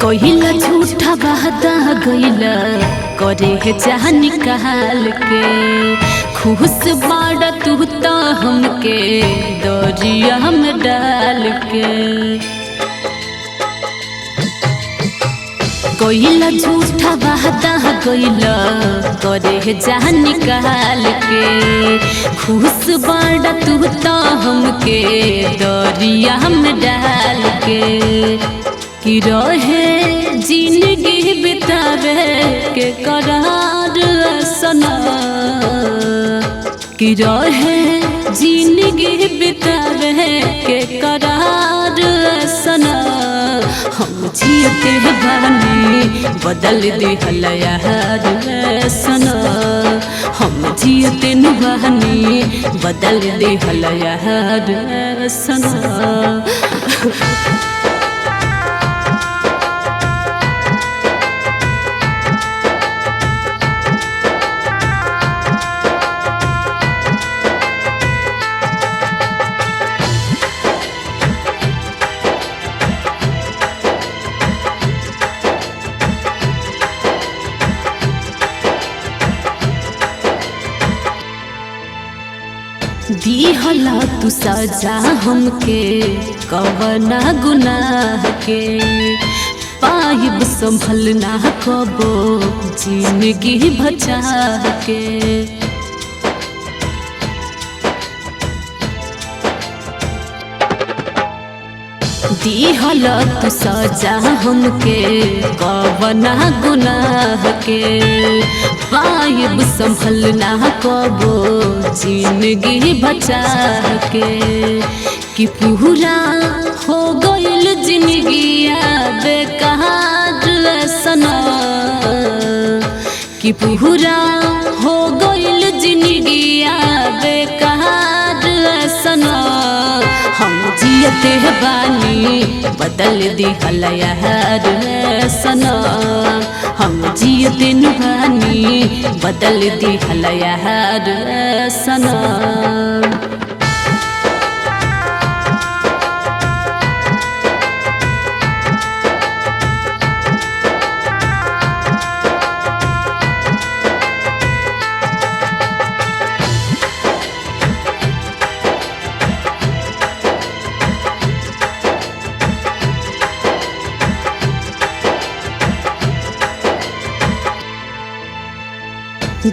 कहिला झूठा वादा गइला करे है चाह निकाल के खुश बाड़ा तू तो हमके दरिया में डाल के कहिला झूठा वादा गइला करे है चाह निकाल के खुश बाड़ा तू तो हमके दरिया में डाल के कि रहे जिंदगी बितावे के करार सना कि रहे जिंदगी बितावे के करार सना हम जियते बानी बदल दिहल यार सना हम जियते बानी बदल दिहल यार सना दिहला तू सजा हमके कवना गुनाह के पाइब संभलना कबो जिंदगी बचा के दिहला तू सजा हमके कवना गुनाह के पाइब संभलना कबो जिंदगी बचा के कि पूरा हो गइल जिंदगी बेकार सना कि पूरा हो गइल जिंदगी बेकार सना हम जियते बानी बदल दिहल यार सना हम जियते बानी बदल दिहल यार सना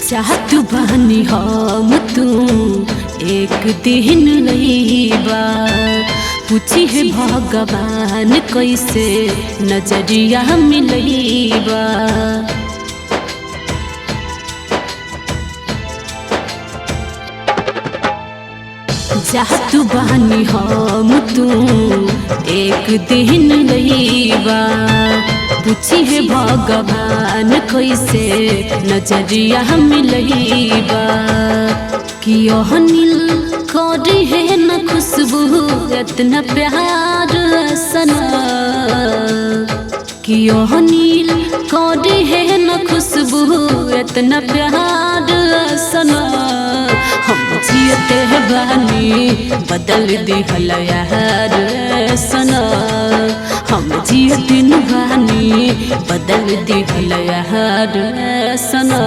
चाहत बानी हम तू एक दिन लईबा पूछी है भगवान कैसे नजरिया मिलईबा चाहत बानी हम तू एक दिन लईबा पूछी है भगवान कैसे नजरिया मिलईबा कि नील करी है न खुशबू इतना प्यार सना कि नील करी है न खुशबू इतना प्यार सना हम जियते बानी बदल दिहल यार सना हम जियते बानी बदल दिहल यार सना।